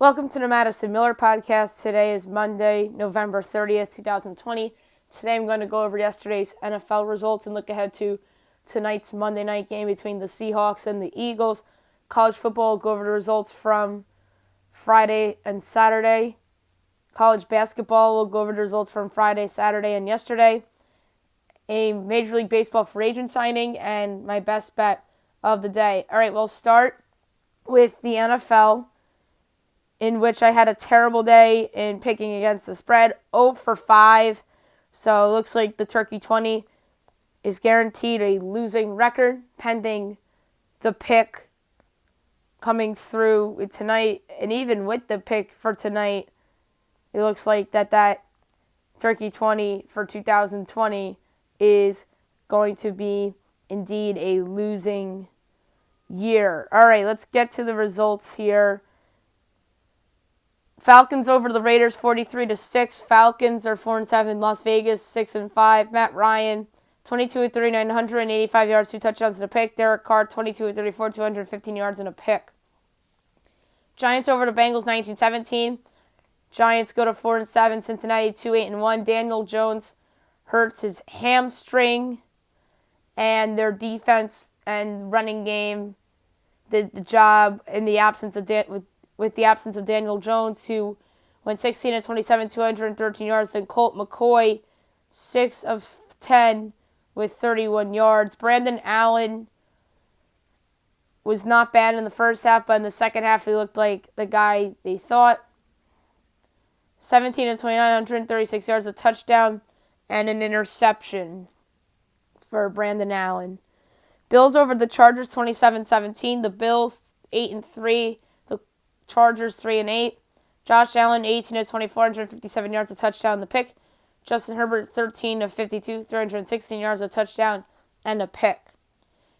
Welcome to the Madison Miller Podcast. Today is Monday, November 30th, 2020. Today I'm going to go over yesterday's NFL results and look ahead to tonight's Monday night game between the Seahawks and the Eagles. College football, go over the results from Friday and Saturday. College basketball, we'll go over the results from Friday, Saturday, and yesterday. A Major League Baseball free agent signing and my best bet of the day. All right, we'll start with the NFL, in which I had a terrible day in picking against the spread, 0 for 5. So it looks like the Turkey 20 is guaranteed a losing record, pending the pick coming through tonight. And even with the pick for tonight, it looks like that Turkey 20 for 2020 is going to be indeed a losing year. All right, let's get to the results here. Falcons over the Raiders 43-6. Falcons are 4-7. Las Vegas 6-5. Matt Ryan 22-39, 185 yards, 2 touchdowns and a pick. Derek Carr 22-34, 215 yards and a pick. Giants over the Bengals 19-17. Giants go to 4-7. Cincinnati 2-8-1. Daniel Jones hurts his hamstring, and their defense and running game did the job in the absence of with the absence of Daniel Jones, who went 16-27, 213 yards. Then Colt McCoy, 6 of 10 with 31 yards. Brandon Allen was not bad in the first half, but in the second half he looked like the guy they thought. 17-29, 136 yards, a touchdown, and an interception for Brandon Allen. Bills over the Chargers 27-17. The Bills 8-3. The Chargers 3-8. Josh Allen 18-24, 157 yards, a touchdown, and the pick. Justin Herbert 13-52, 316 yards, a touchdown, and a pick.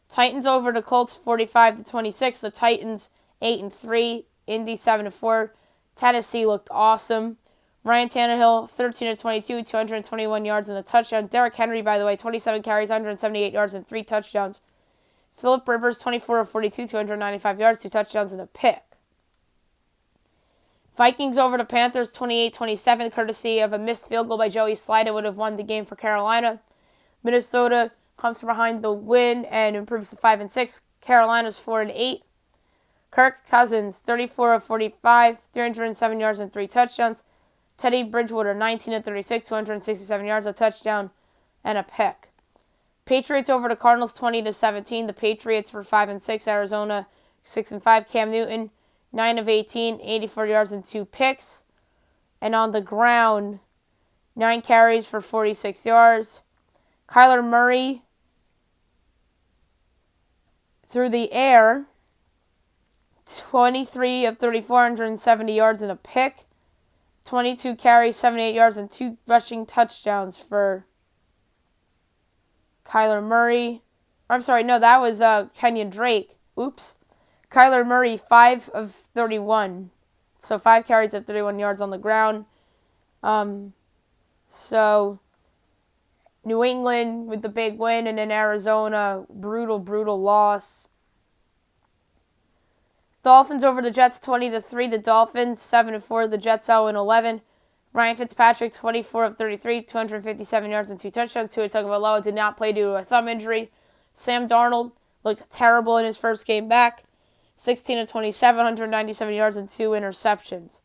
Titans over the Colts 45-26. The Titans 8-3. Indy 7-4. Tennessee looked awesome. Ryan Tannehill, 13-22, 221 yards and a touchdown. Derrick Henry, by the way, 27 carries, 178 yards and 3 touchdowns. Phillip Rivers, 24-42, 295 yards, 2 touchdowns and a pick. Vikings over the Panthers, 28-27, courtesy of a missed field goal by Joey Slye that would have won the game for Carolina. Minnesota comes from behind the win and improves to 5-6. Carolina's 4-8. Kirk Cousins, 34-45, 307 yards and 3 touchdowns. Teddy Bridgewater, 19-36, 267 yards, a touchdown, and a pick. Patriots over the Cardinals, 20-17. The Patriots were 5-6. Arizona, 6-5. Cam Newton, 9 of 18, 84 yards and 2 picks. And on the ground, 9 carries for 46 yards. Kyler Murray, through the air, 23 of 34, 170 yards and a pick. 22 carries, 78 yards, and 2 rushing touchdowns for Kyler Murray. I'm sorry, no, that was Kenyon Drake. Oops. Kyler Murray, 5 of 31. So 5 carries of 31 yards on the ground. So New England with the big win, and then Arizona, brutal loss. Dolphins over the Jets 20-3. The Dolphins 7-4. The Jets 0-11. Ryan Fitzpatrick 24 of 33, 257 yards and 2 touchdowns. Tua Tagovailoa did not play due to a thumb injury. Sam Darnold looked terrible in his first game back. 16-27, 197 yards and 2 interceptions.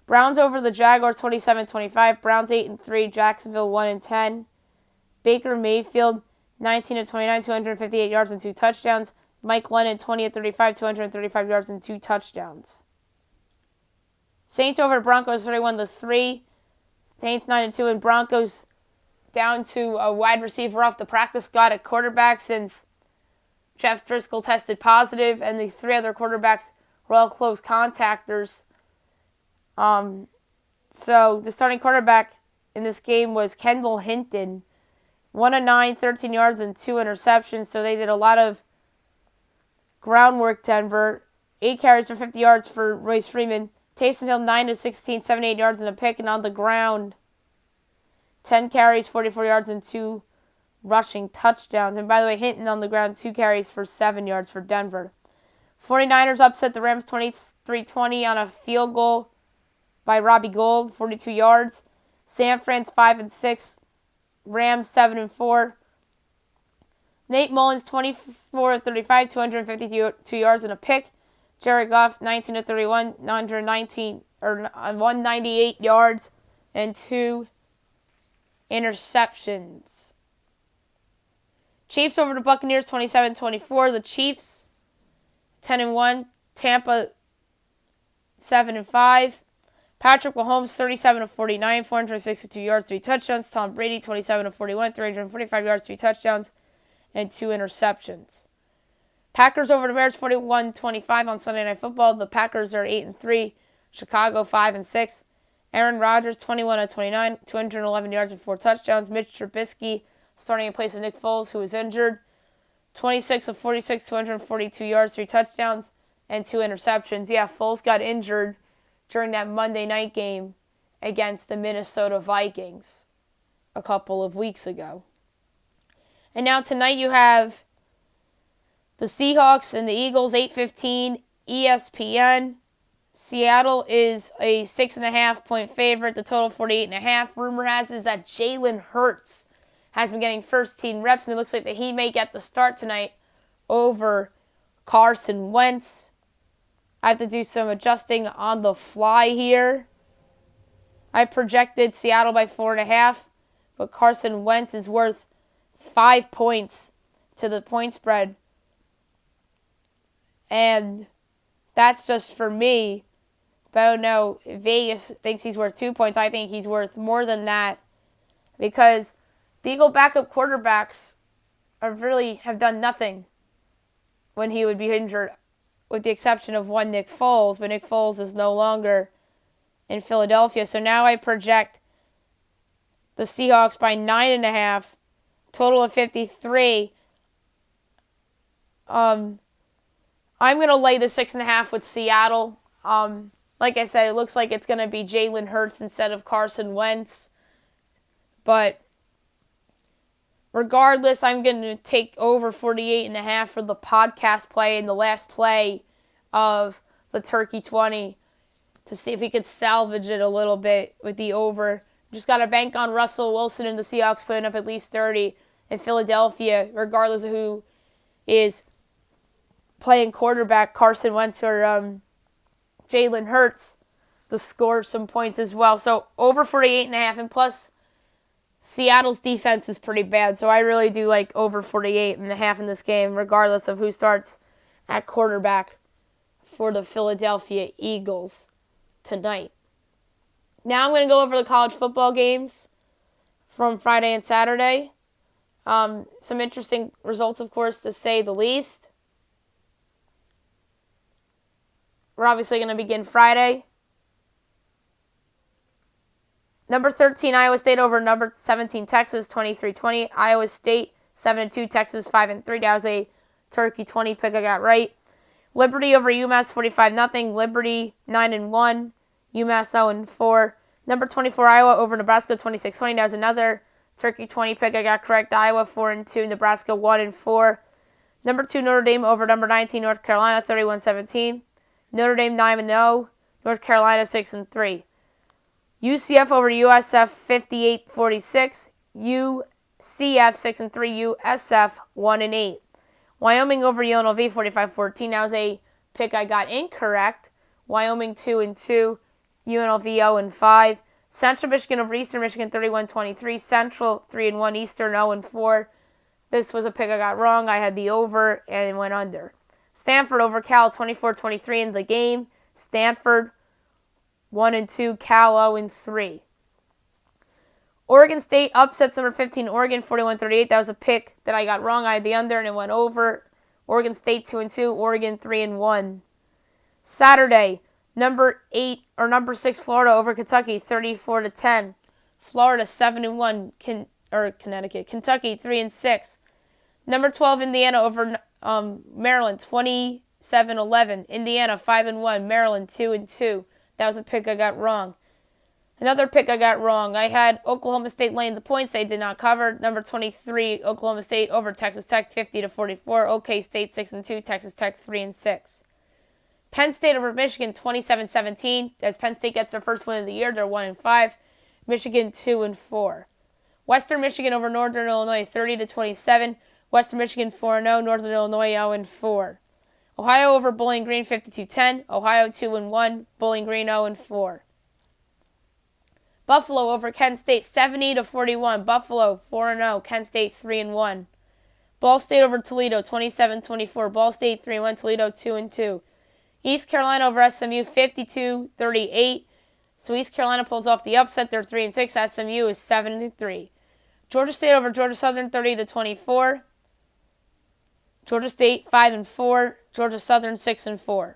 Browns over the Jaguars 27-25. Browns 8-3. Jacksonville 1-10. Baker Mayfield 19-29, 258 yards and 2 touchdowns. Mike Lennon, 20-35, 235 yards and 2 touchdowns. Saints over Broncos, 31-3. Saints 9-2, and Broncos down to a wide receiver off the practice squad at quarterback since Jeff Driscoll tested positive, and the 3 other quarterbacks were all close contactors. So the starting quarterback in this game was Kendall Hinton, 1 of 9, 13 yards and 2 interceptions. So they did a lot of groundwork, Denver. 8 carries for 50 yards for Royce Freeman. Taysom Hill, 9 of 16, 78 yards and a pick. And on the ground, 10 carries, 44 yards and 2 rushing touchdowns. And by the way, Hinton on the ground, 2 carries for 7 yards for Denver. 49ers upset the Rams 23-20 on a field goal by Robbie Gould, 42 yards. San Fran's 5-6, Rams 7-4. Nate Mullins 24-35, 252 yards and a pick. Jared Goff 19-31, 198 yards and 2 interceptions. Chiefs over the Buccaneers 27-24. The Chiefs 10-1. Tampa 7-5. Patrick Mahomes 37-49, 462 yards, 3 touchdowns. Tom Brady 27-41, 345 yards, 3 touchdowns, and 2 interceptions. Packers over the Bears 41-25 on Sunday Night Football. The Packers are 8-3. Chicago 5-6. Aaron Rodgers 21-29, 211 yards and 4 touchdowns. Mitch Trubisky starting in place of Nick Foles, who was injured. 26-46, 242 yards, 3 touchdowns, and 2 interceptions. Yeah, Foles got injured during that Monday night game against the Minnesota Vikings a couple of weeks ago. And now tonight you have the Seahawks and the Eagles, 8:15, ESPN. Seattle is a 6.5-point favorite. The total 48.5. Rumor has is that Jalen Hurts has been getting first-team reps, and it looks like that he may get the start tonight over Carson Wentz. I have to do some adjusting on the fly here. I projected Seattle by 4.5, but Carson Wentz is worth 5 points to the point spread. And that's just for me. But I don't know, Vegas thinks he's worth 2 points. I think he's worth more than that because the Eagle backup quarterbacks have done nothing when he would be injured, with the exception of one Nick Foles. But Nick Foles is no longer in Philadelphia. So now I project the Seahawks by 9.5, total of 53. I'm going to lay the 6.5 with Seattle. Like I said, it looks like it's going to be Jalen Hurts instead of Carson Wentz. But regardless, I'm going to take over 48.5 for the podcast play and the last play of the Turkey 20 to see if we could salvage it a little bit with the over. Just got to bank on Russell Wilson and the Seahawks putting up at least 30 in Philadelphia, regardless of who is playing quarterback, Carson Wentz or Jalen Hurts, to score some points as well. So over 48.5, and plus Seattle's defense is pretty bad. So I really do like over 48.5 in this game, regardless of who starts at quarterback for the Philadelphia Eagles tonight. Now I'm going to go over the college football games from Friday and Saturday. Some interesting results, of course, to say the least. We're obviously going to begin Friday. Number 13, Iowa State over number 17, Texas, 23-20. Iowa State, 7-2, Texas, 5-3. That was a Turkey 20 pick I got right. Liberty over UMass, 45-0. Liberty, 9-1. UMass, 0-4. Number 24, Iowa over Nebraska, 26-20. That was another Turkey 20 pick I got correct. Iowa, 4-2. Nebraska, 1-4. Number 2, Notre Dame over number 19, North Carolina, 31-17. Notre Dame 9-0, North Carolina 6-3. UCF over USF 58-46, UCF 6-3, USF 1-8. Wyoming over UNLV 45-14. That was a pick I got incorrect. Wyoming 2-2, UNLV 0-5. Central Michigan over Eastern Michigan 31-23. Central 3-1, Eastern 0-4. This was a pick I got wrong. I had the over and went under. Stanford over Cal 24-23 in the game. Stanford 1-2, Cal 0-3. Oregon State upsets number 15, Oregon 41-38. That was a pick that I got wrong. I had the under and it went over. Oregon State 2-2, Oregon 3-1. Saturday, number 6 Florida over Kentucky 34-10. Florida 7-1, Connecticut. Kentucky 3-6. Number 12 Indiana over Maryland 27-11. Indiana 5-1. Maryland 2-2. That was a pick I got wrong. Another pick I got wrong. I had Oklahoma State laying the points. They did not cover. Number 23 Oklahoma State over Texas Tech 50-44. OK State 6-2. Texas Tech 3-6. Penn State over Michigan 27-17. As Penn State gets their first win of the year, they're 1-5. Michigan 2-4. Western Michigan over Northern Illinois 30-27. Western Michigan 4-0. Northern Illinois 0-4. Ohio over Bowling Green 52-10. Ohio 2-1. Bowling Green 0-4. Buffalo over Kent State 70-41. Buffalo 4-0. Kent State 3-1. Ball State over Toledo 27-24. Ball State 3-1. Toledo 2-2. East Carolina over SMU 52-38. So East Carolina pulls off the upset. They're 3-6. SMU is 7-3. Georgia State over Georgia Southern 30-24. Georgia State 5-4. Georgia Southern 6-4.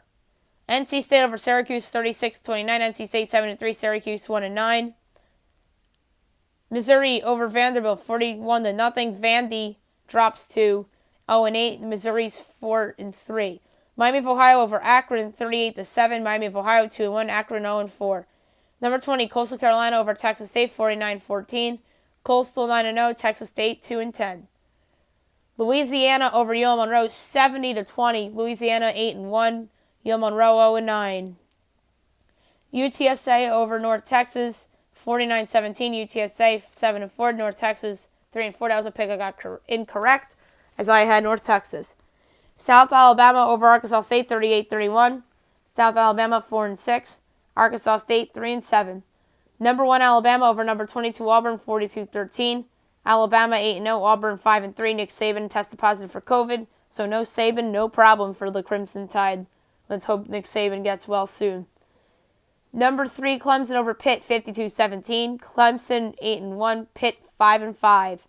NC State over Syracuse 36-29. NC State 7-3. Syracuse 1-9. Missouri over Vanderbilt 41-0. Vandy drops to 0-8. Missouri's 4-3. Miami of Ohio over Akron 38-7. Miami of Ohio 2-1. Akron 0-4. Number 20, Coastal Carolina over Texas State 49-14. Coastal 9-0. Texas State 2-10. Louisiana over UL Monroe 70-20. Louisiana 8-1. UL Monroe 0-9. UTSA over North Texas 49-17. UTSA 7-4. North Texas 3-4. That was a pick I got incorrect, as I had North Texas. South Alabama over Arkansas State 38-31. South Alabama 4-6. Arkansas State 3-7. Number 1 Alabama over number 22 Auburn 42-13. Alabama 8-0. Auburn 5-3. Nick Saban tested positive for COVID, so no Saban, no problem for the Crimson Tide. Let's hope Nick Saban gets well soon. Number 3 Clemson over Pitt 52-17. Clemson 8-1. Pitt 5-5.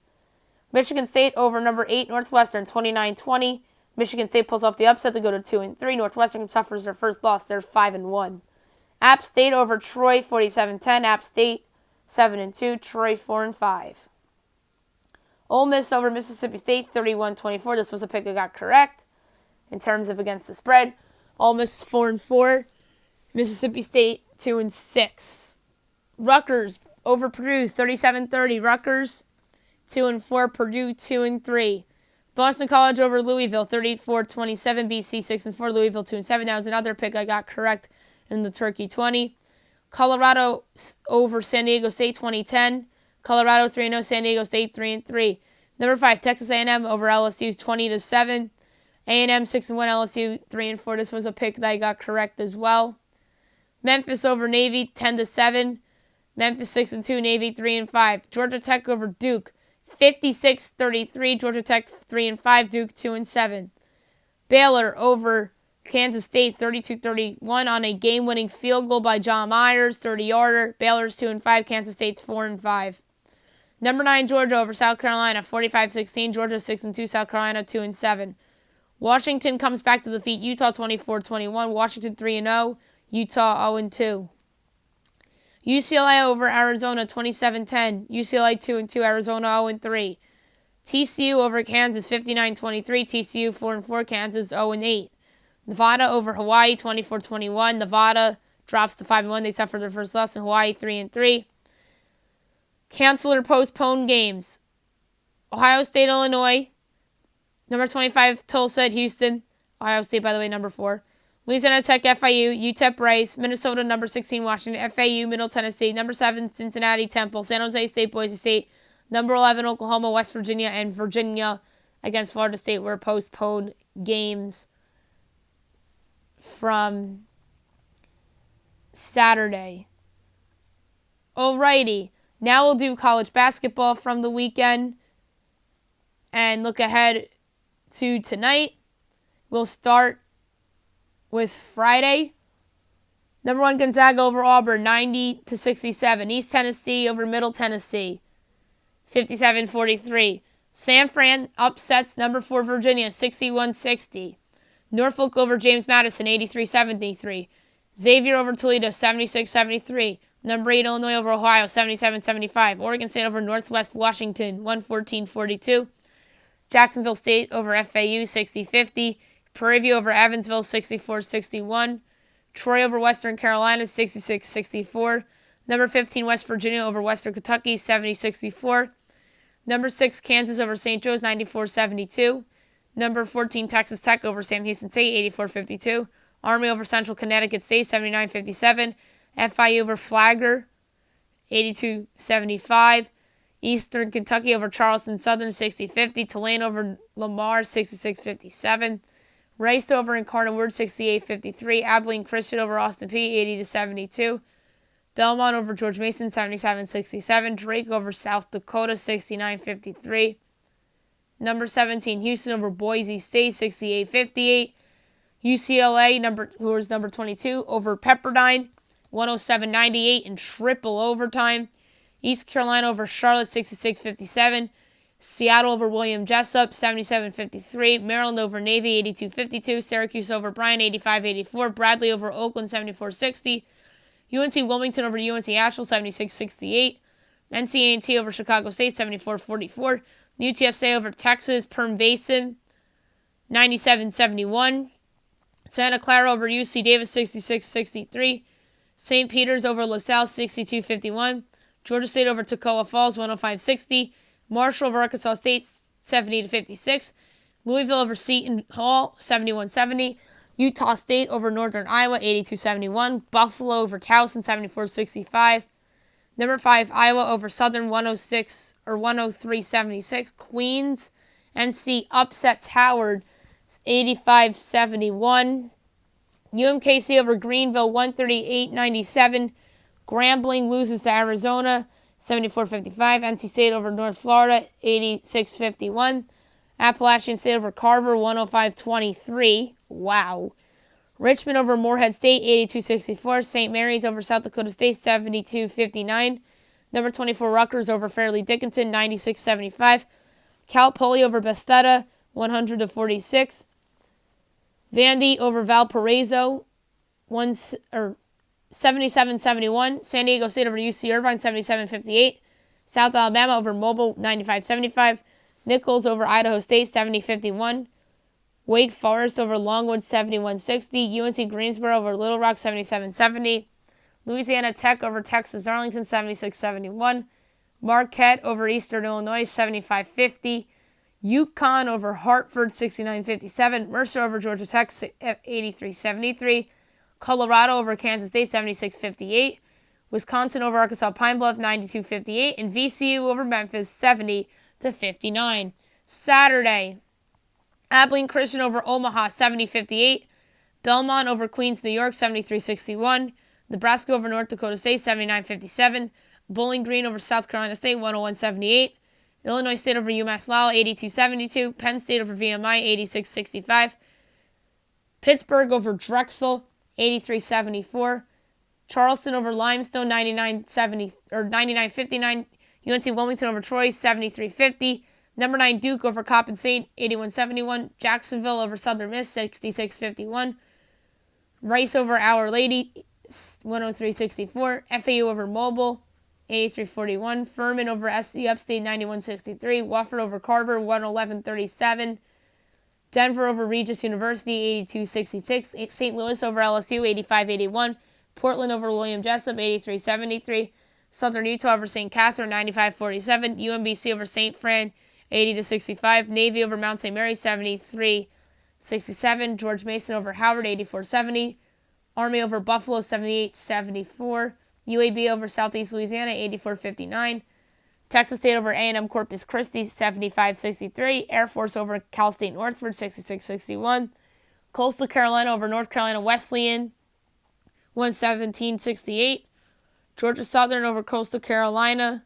Michigan State over number 8 Northwestern 29-20. Michigan State pulls off the upset to go to 2-3. Northwestern suffers their first loss. They're 5-1. App State over Troy 47-10. App State 7-2. Troy 4-5. Ole Miss over Mississippi State 31-24. This was a pick I got correct in terms of against the spread. Ole Miss 4-4. Mississippi State 2-6. Rutgers over Purdue 37-30. Rutgers 2-4. Purdue 2-3. Boston College over Louisville 34-27. BC 6-4. Louisville 2-7. That was another pick I got correct in the Turkey 20. Colorado over San Diego State 20-10. Colorado 3-0. San Diego State 3-3. Number 5 Texas A&M over LSU 20-7. A&M 6-1. LSU 3-4. This was a pick that I got correct as well. Memphis over Navy 10-7. Memphis 6-2. Navy 3-5. Georgia Tech over Duke 56-33. Georgia Tech 3-5. Duke 2-7. Baylor over Kansas State 32-31 on a game-winning field goal by John Myers, 30-yarder. Baylor's 2-5. Kansas State's 4-5. Number 9 Georgia over South Carolina 45-16. Georgia 6-2. South Carolina 2-7. Washington comes back to defeat Utah 24-21. Washington 3-0. Utah 0-2. UCLA over Arizona 27-10. UCLA 2-2. Arizona 0-3. TCU over Kansas 59-23. TCU 4-4. Kansas 0-8. Nevada over Hawaii 24-21. Nevada drops to 5-1. They suffer their first loss in Hawaii 3-3. Cancel or postpone games. Ohio State, Illinois. Number 25, Tulsa at Houston. Ohio State, by the way, number 4. Louisiana Tech, FIU. UTEP, Rice. Minnesota, number 16, Washington. FAU, Middle Tennessee. Number 7, Cincinnati, Temple. San Jose State, Boise State. Number 11, Oklahoma, West Virginia. And Virginia against Florida State were postponed games from Saturday. Alrighty. Now we'll do college basketball from the weekend and look ahead to tonight. We'll start with Friday. Number 1, Gonzaga over Auburn, 90-67. East Tennessee over Middle Tennessee, 57-43. San Fran upsets number 4 Virginia, 61-60. Norfolk over James Madison, 83-73. Xavier over Toledo, 76-73. Number 8, Illinois over Ohio, 77-75. Oregon State over Northwest Washington, 114-42. Jacksonville State over FAU, 60-50. Prairie View over Evansville, 64-61. Troy over Western Carolina, 66-64. Number 15, West Virginia over Western Kentucky, 70-64. Number 6, Kansas over St. Joe's, 94-72. Number 14, Texas Tech over Sam Houston State, 84-52. Army over Central Connecticut State, 79-57. FIU over Flagler, 82-75. Eastern Kentucky over Charleston Southern, 60-50. Tulane over Lamar, 66-57. Rice over Incarnate Word, 68-53. Abilene Christian over Austin Peay, 80-72. Belmont over George Mason, 77-67. Drake over South Dakota, 69-53. Number 17, Houston over Boise State, 68-58. UCLA, who was number 22, over Pepperdine, 107-98 in triple overtime. East Carolina over Charlotte, 66-57. Seattle over William Jessup, 77-53. Maryland over Navy, 82-52. Syracuse over Bryan, 85-84. Bradley over Oakland, 74-60. UNC Wilmington over UNC Asheville, 76-68. NC A&T over Chicago State, 74-44. UTSA over Texas, Perm Basin, 97-71. Santa Clara over UC Davis, 66-63. St. Peter's over LaSalle, 62-51. Georgia State over Toccoa Falls, 105-60. Marshall over Arkansas State, 70-56. Louisville over Seton Hall, 71-70. Utah State over Northern Iowa, 82-71. Buffalo over Towson, 74-65. Number 5, Iowa over Southern, 103-76. Queens NC upsets Howard, 85-71. UMKC over Greenville, 138-97. Grambling loses to Arizona, 74-55. NC State over North Florida, 86-51. Appalachian State over Carver, 105-23. Wow. Richmond over Morehead State, 82-64. St. Mary's over South Dakota State, 72-59. Number 24, Rutgers over Fairleigh Dickinson, 96-75. Cal Poly over Bethesda, 100-46. Vandy over Valparaiso, 77-71. San Diego State over UC Irvine, 77-58. South Alabama over Mobile, 95-75. Nichols over Idaho State, 70-51. Wake Forest over Longwood, 71-60. UNC Greensboro over Little Rock, 77-70. Louisiana Tech over Texas Arlington, 76-71. Marquette over Eastern Illinois, 75-50. UConn over Hartford, 69-57. Mercer over Georgia Tech, 83-73. Colorado over Kansas State, 76-58. Wisconsin over Arkansas Pine Bluff, 92-58. And VCU over Memphis, 70-59. Saturday, Abilene Christian over Omaha, 70-58. Belmont over Queens, New York, 73-61. Nebraska over North Dakota State, 79-57. Bowling Green over South Carolina State, 101-78. Illinois State over UMass Lowell, 82-72. Penn State over VMI, 86-65. Pittsburgh over Drexel, 83-74. Charleston over Limestone, 99-59. UNC Wilmington over Troy, 73-50. Number 9, Duke over Coppin State, 81-71. Jacksonville over Southern Miss, 66-51. Rice over Our Lady, 103-64. FAU over Mobile, 83-41. Furman over SC Upstate, 91-63. Wofford over Carver, 111-37. Denver over Regis University, 82-66. St. Louis over LSU, 85-81. Portland over William Jessup, 83-73. Southern Utah over St. Catherine, 95-47. UMBC over St. Fran, 80-65. Navy over Mount St. Mary, 73-67. George Mason over Howard, 84-70. Army over Buffalo, 78-74. UAB over Southeast Louisiana, 84-59. Texas State over A&M Corpus Christi, 75-63. Air Force over Cal State Northford, 66-61. Coastal Carolina over North Carolina Wesleyan, 117-68. Georgia Southern over Coastal Georgia,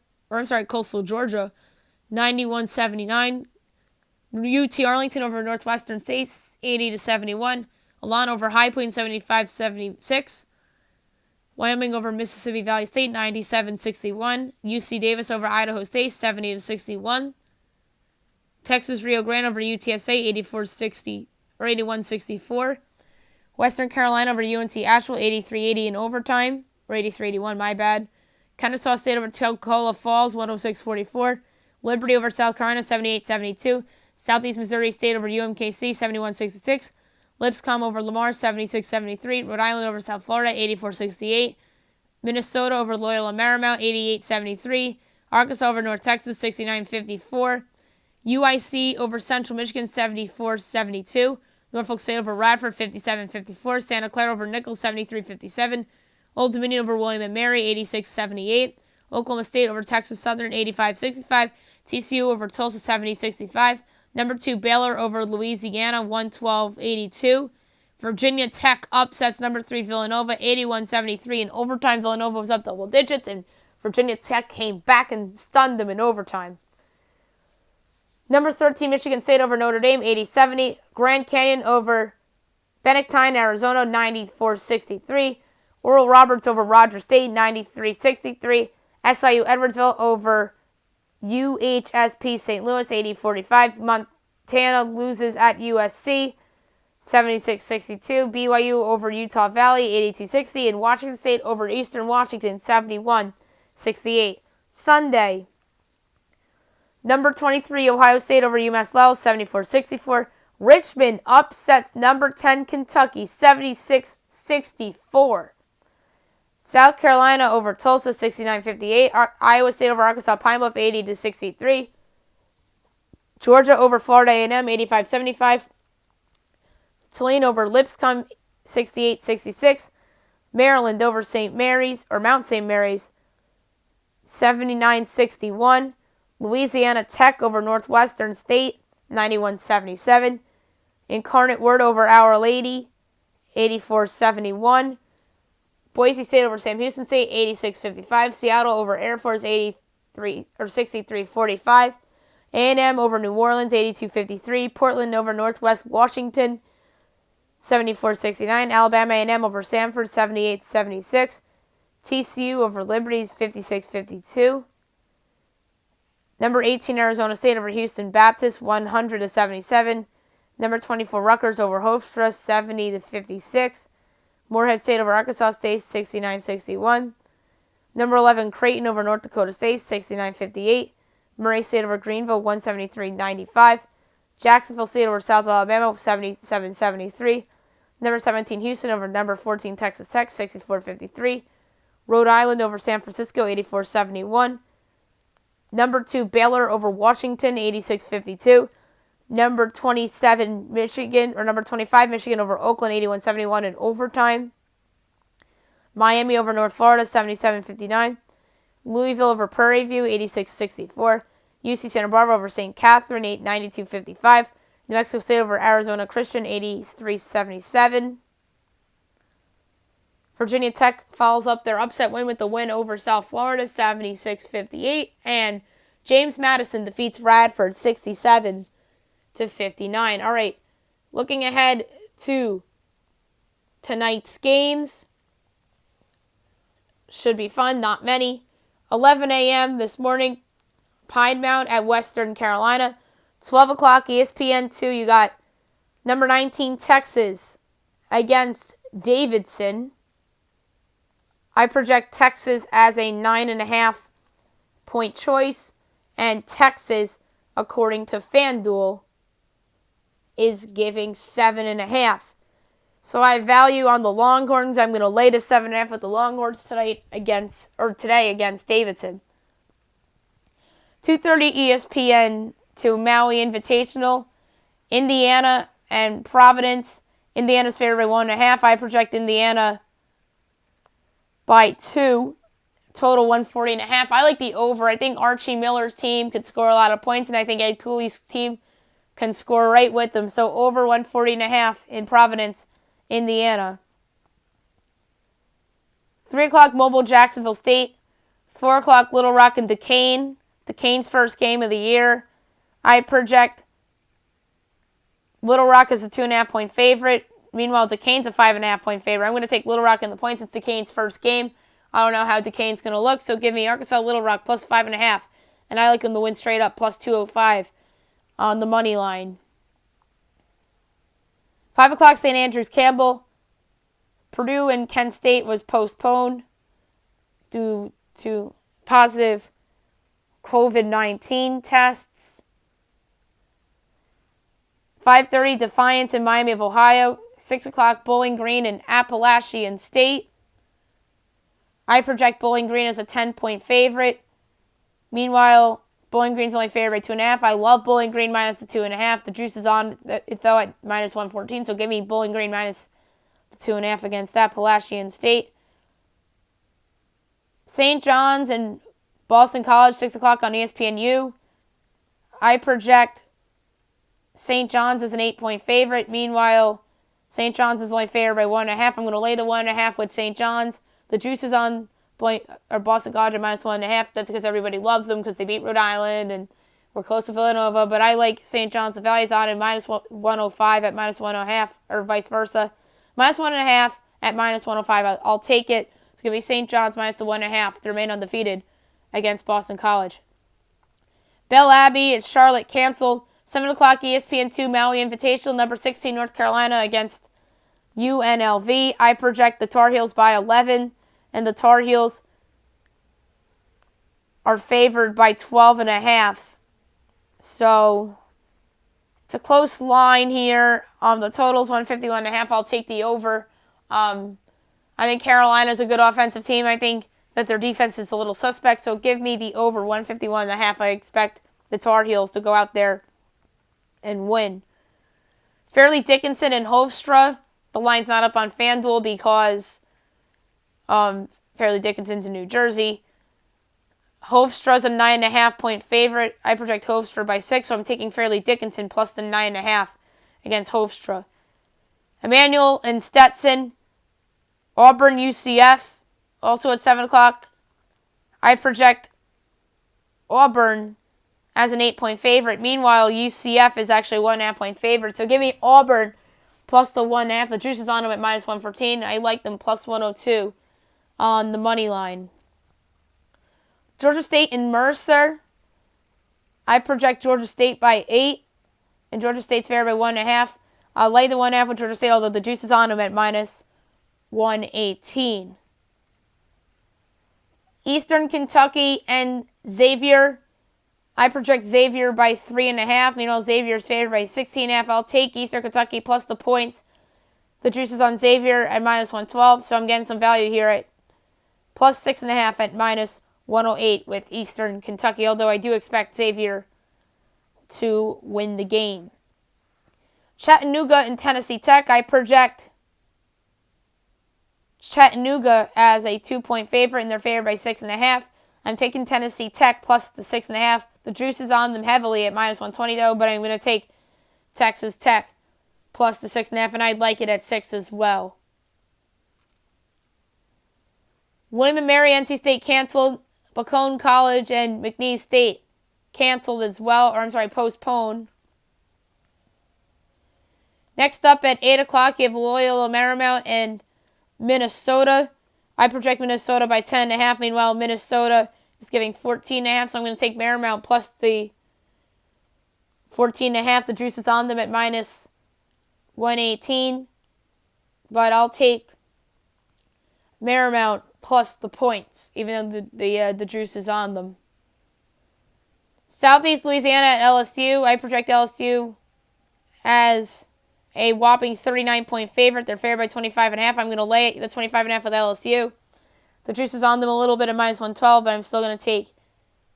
91-79. UT Arlington over Northwestern States, 80-71. Alon over High Point, 75-76. Wyoming over Mississippi Valley State, 97-61. UC Davis over Idaho State, 70-61. Texas Rio Grande over UTSA, 81-64. Western Carolina over UNC Asheville, 83-80 in overtime. Or 83-81, my bad. Kennesaw State over Toccoa Falls, 106-44. Liberty over South Carolina, 78-72. Southeast Missouri State over UMKC, 71-66. Lipscomb over Lamar, 76-73. Rhode Island over South Florida, 84-68. Minnesota over Loyola Marymount, 88-73. Arkansas over North Texas, 69-54. UIC over Central Michigan, 74-72. Norfolk State over Radford 57-54. Santa Clara over Nichols 73-57. Old Dominion over William & Mary 86-78. Oklahoma State over Texas Southern 85-65. TCU over Tulsa 70-65. Number 2 Baylor over Louisiana 112-82. Virginia Tech upsets number 3 Villanova 81-73. In overtime, Villanova was up double digits, and Virginia Tech came back and stunned them in overtime. Number 13 Michigan State over Notre Dame 80-70. Grand Canyon over Benedictine, Arizona 94-63. Oral Roberts over Rogers State 93-63. SIU Edwardsville over UHSP St. Louis 80-45. Montana loses at USC 76-62. BYU over Utah Valley 82-60. And Washington State over Eastern Washington 71-68. Sunday, number 23 Ohio State over UMass Lowell 74-64. Richmond upsets number 10 Kentucky 76-64. South Carolina over Tulsa 69-58. Iowa State over Arkansas Pine Bluff 80-63. Georgia over Florida A&M 85-75. Tulane over Lipscomb 68-66. Maryland over St. Mary's or Mount St. Mary's 79-61. Louisiana Tech over Northwestern State 91-77. Incarnate Word over Our Lady 84-71. Boise State over Sam Houston State 86-55. Seattle over Air Force 63-45. A&M over New Orleans 82-53. Portland over Northwest Washington 74-69. Alabama A&M over Samford 78-76. TCU over Liberty 56-52. Number 18 Arizona State over Houston Baptist 100-77. Number 24 Rutgers over Hofstra 70-56. Morehead State over Arkansas State 69-61. Number 11 Creighton over North Dakota State 69-58. Murray State over Greenville 173-95. Jacksonville State over South Alabama 77-73. Number 17 Houston over number 14 Texas Tech 64-53. Rhode Island over San Francisco 84-71. Number 2 Baylor over Washington 86-52. Number 27 Michigan or number 25 Michigan over Oakland 81-71 in overtime. Miami over North Florida 77-59. Louisville over Prairie View 86-64. UC Santa Barbara over St. Catherine 92-55. New Mexico State over Arizona Christian 83-77. Virginia Tech follows up their upset win with the win over South Florida 76-58. And James Madison defeats Radford 67-59. All right, looking ahead to tonight's games. Should be fun, not many. 11 a.m. this morning, Pine Mount at Western Carolina. 12 o'clock, ESPN2, you got number 19 Texas against Davidson. I project Texas as a 9.5 point choice, and Texas, according to FanDuel, is giving 7.5. So I have value on the Longhorns. I'm going to lay to 7.5 with the Longhorns today against Davidson. 2:30 ESPN to Maui Invitational. Indiana and Providence. Indiana's favored by 1.5. I project Indiana by 2. Total 140.5. I like the over. I think Archie Miller's team could score a lot of points, and I think Ed Cooley's team can score right with them. So over 140.5 in Providence, Indiana. 3 o'clock Mobile, Jacksonville State. 4 o'clock Little Rock and Duquesne. Duquesne's first game of the year. I project Little Rock as a 2.5 point favorite. Meanwhile, Duquesne's a 5.5 point favorite. I'm going to take Little Rock in the points. It's Duquesne's first game. I don't know how Duquesne's going to look, so give me Arkansas Little Rock plus 5.5. And I like them to win straight up plus 205 on the money line. 5 o'clock St. Andrews Campbell. Purdue and Kent State was postponed due to positive COVID-19 tests. 5:30 Defiance in Miami of Ohio. 6 o'clock Bowling Green and Appalachian State. I project Bowling Green as a 10 point favorite. Meanwhile, Bowling Green's only favored by 2.5. I love Bowling Green minus the 2.5. The juice is on it though at minus 114. So give me Bowling Green minus the 2.5 against Appalachian State. St. John's and Boston College, 6 o'clock on ESPNU. I project St. John's as an 8-point favorite. Meanwhile, St. John's is only favored by 1.5. I'm going to lay the 1.5 with St. John's. The juice is on Boston College at minus 1.5. That's because everybody loves them because they beat Rhode Island and we're close to Villanova. But I like St. John's. The value's on at minus 105 at minus 1.5 or vice versa. Minus 1.5 at minus 105. I'll take it. It's going to be St. John's minus the 1.5 to remain undefeated against Boston College. Belle Abbey, it's Charlotte canceled. 7 o'clock ESPN2 Maui Invitational, number 16 North Carolina against UNLV. I project the Tar Heels by 11, and the Tar Heels are favored by 12.5. So it's a close line here. The total's 151.5. I'll take the over. I think Carolina's a good offensive team. I think that their defense is a little suspect, so give me the over 151.5. I expect the Tar Heels to go out there and win. Fairleigh Dickinson and Hofstra. The line's not up on FanDuel because Fairleigh Dickinson's in New Jersey. Hofstra's a 9.5-point favorite. I project Hofstra by 6, so I'm taking Fairleigh Dickinson plus the 9.5 against Hofstra. Emmanuel and Stetson. Auburn UCF, also at 7 o'clock. I project Auburn as an 8-point favorite. Meanwhile, UCF is actually a 1.5-point favorite. So give me Auburn plus the 1.5. The juice is on them at minus 114. I like them plus 102 on the money line. Georgia State and Mercer. I project Georgia State by 8. And Georgia State's favored by 1.5. I'll lay the 1.5 with Georgia State, although the juice is on them at minus 118. Eastern Kentucky and Xavier. I project Xavier by 3.5. Meanwhile, Xavier's favored by 16.5. I'll take Eastern Kentucky plus the points. The juice is on Xavier at minus 112, so I'm getting some value here at plus 6.5 at minus 108 with Eastern Kentucky, although I do expect Xavier to win the game. Chattanooga and Tennessee Tech. I project Chattanooga as a 2-point favorite, and they're favored by 6.5. I'm taking Tennessee Tech plus the 6.5. The juice is on them heavily at minus 120, though, but I'm going to take Texas Tech plus the 6.5, and I'd like it at 6 as well. William & Mary, NC State canceled. Bacone College and McNeese State canceled as well, postponed. Next up at 8 o'clock, you have Loyola Marymount and Minnesota. I project Minnesota by 10.5. Meanwhile, Minnesota is giving 14.5, so I'm going to take Marymount plus the 14.5. The juice is on them at minus 118. But I'll take Marymount plus the points, even though the juice is on them. Southeast Louisiana at LSU. I project LSU as a whopping 39-point favorite. They're favored by 25.5. I'm going to lay the 25.5 with LSU. The juice is on them a little bit at minus 112, but I'm still going to take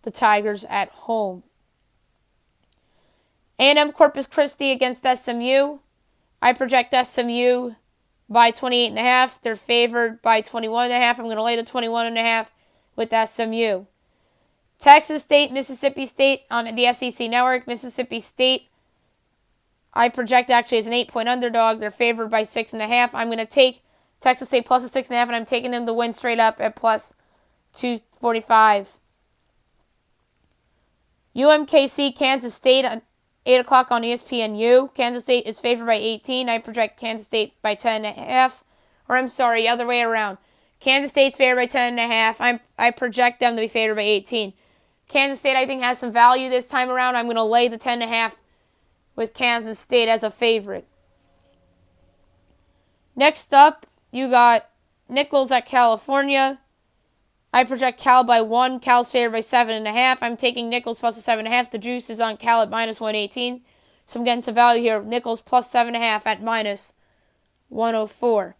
the Tigers at home. A&M Corpus Christi against SMU. I project SMU by 28.5. They're favored by 21.5. I'm going to lay the 21.5 with SMU. Texas State, Mississippi State on the SEC Network. Mississippi State, I project actually as an 8-point underdog. They're favored by 6.5. I'm going to take Texas State plus a 6.5, and I'm taking them to win straight up at plus 245. UMKC, Kansas State, 8 o'clock on ESPNU. Kansas State is favored by 18. I project Kansas State by 10.5. Other way around. Kansas State's favored by 10.5. I project them to be favored by 18. Kansas State, I think, has some value this time around. I'm going to lay the 10.5 with Kansas State as a favorite. Next up, you got Nichols at California. I project Cal by 1. Cal's favored by 7.5. I'm taking Nichols plus a 7.5. The juice is on Cal at minus 118. So I'm getting some value here. Nichols plus 7.5 at minus 104.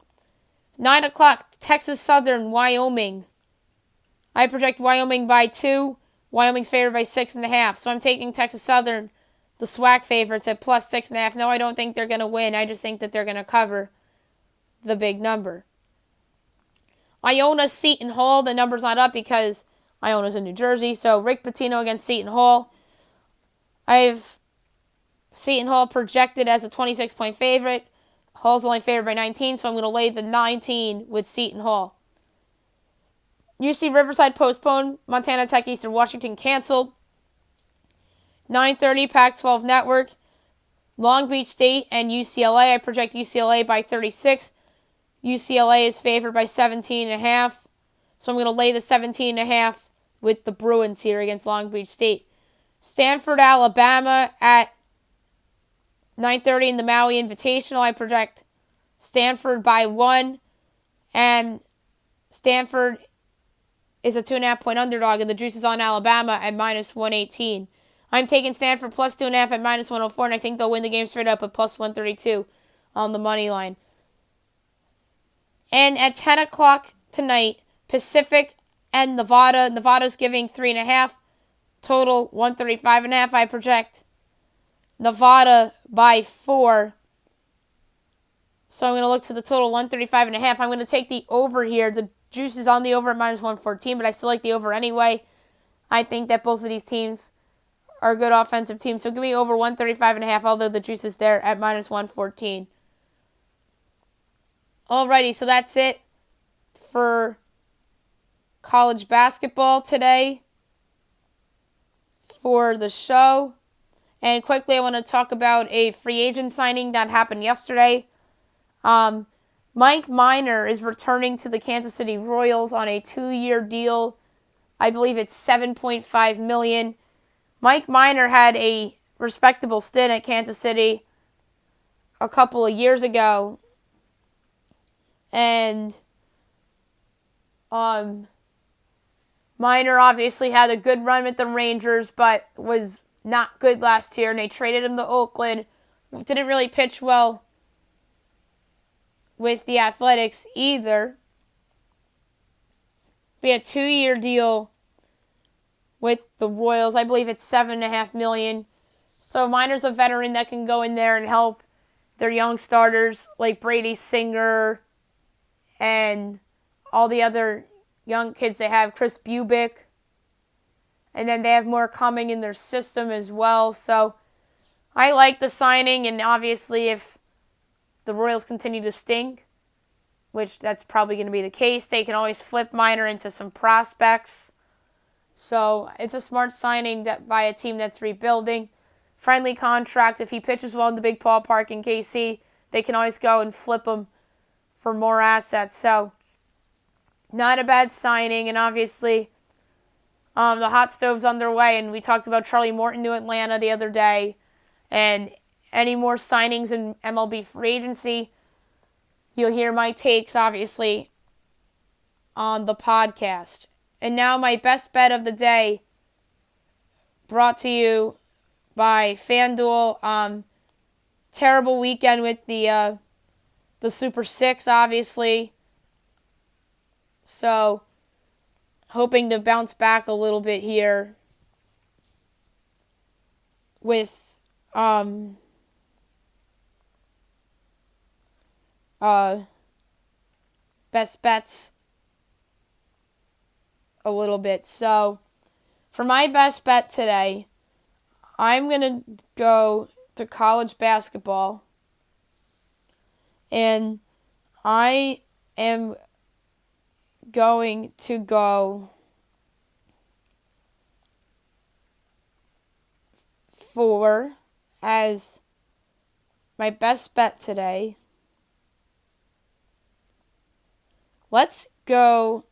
9 o'clock, Texas Southern, Wyoming. I project Wyoming by 2. Wyoming's favored by 6.5. So I'm taking Texas Southern, the SWAC favorites, at plus 6.5. No, I don't think they're going to win. I just think that they're going to cover the big number. Iona Seton Hall, the number's not up because Iona's in New Jersey. So Rick Pitino against Seton Hall. I have Seton Hall projected as a 26-point favorite. Hall's only favored by 19, so I'm going to lay the 19 with Seton Hall. UC Riverside postponed. Montana Tech Eastern Washington canceled. 9:30 Pac-12 Network. Long Beach State and UCLA. I project UCLA by 36. UCLA is favored by 17.5. So I'm going to lay the 17.5 with the Bruins here against Long Beach State. Stanford, Alabama at 9:30 in the Maui Invitational. I project Stanford by 1. And Stanford is a 2.5-point underdog, and the juice is on Alabama at minus 118. I'm taking Stanford plus 2.5 at minus 104, and I think they'll win the game straight up at plus 132 on the money line. And at 10 o'clock tonight, Pacific and Nevada. Nevada's giving 3.5. Total 135.5. I project Nevada by 4. So I'm going to look to the total 135.5. I'm going to take the over here. The juice is on the over at minus 114, but I still like the over anyway. I think that both of these teams are good offensive teams. So give me over 135.5, although the juice is there at minus 114. Alrighty, so that's it for college basketball today for the show. And quickly, I want to talk about a free agent signing that happened yesterday. Mike Minor is returning to the Kansas City Royals on a 2-year deal. I believe it's $7.5 million. Mike Minor had a respectable stint at Kansas City a couple of years ago. And Minor obviously had a good run with the Rangers, but was not good last year. And they traded him to Oakland. Didn't really pitch well with the Athletics either. We had a 2-year deal with the Royals. I believe it's $7.5 million. So Minor's a veteran that can go in there and help their young starters like Brady Singer and all the other young kids they have. Chris Bubick. And then they have more coming in their system as well. So I like the signing, and obviously if the Royals continue to stink, which that's probably going to be the case, they can always flip Minor into some prospects. So it's a smart signing that by a team that's rebuilding. Friendly contract. If he pitches well in the big ballpark in KC, they can always go and flip him for more assets. So not a bad signing, and obviously the hot stove's underway, and we talked about Charlie Morton to Atlanta the other day, and any more signings in MLB free agency, you'll hear my takes, obviously, on the podcast. And now my best bet of the day, brought to you by FanDuel. Terrible weekend with the Super 6, obviously. So, hoping to bounce back a little bit here with best bets a little bit. So, for my best bet today, I'm going to go to college basketball, and I am going to go for, as my best bet today, let's go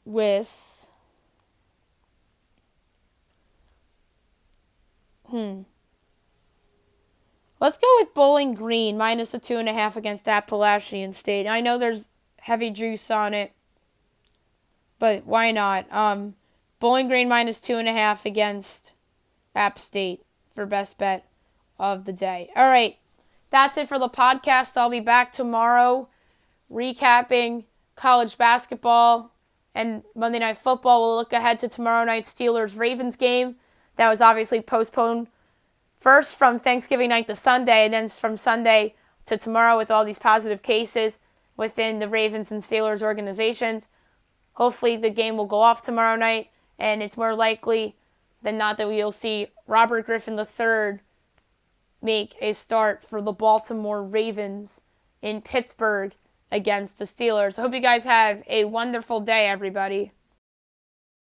with let's go with Bowling Green minus the 2.5 against Appalachian State. I know there's heavy juice on it, but why not? Bowling Green minus 2.5 against App State for best bet of the day. All right, that's it for the podcast. I'll be back tomorrow recapping college basketball And Monday Night Football, we'll look ahead to tomorrow night's Steelers-Ravens game. That was obviously postponed first from Thanksgiving night to Sunday, and then from Sunday to tomorrow with all these positive cases within the Ravens and Steelers organizations. Hopefully the game will go off tomorrow night, and it's more likely than not that we'll see Robert Griffin III make a start for the Baltimore Ravens in Pittsburgh against the Steelers. I hope you guys have a wonderful day, everybody.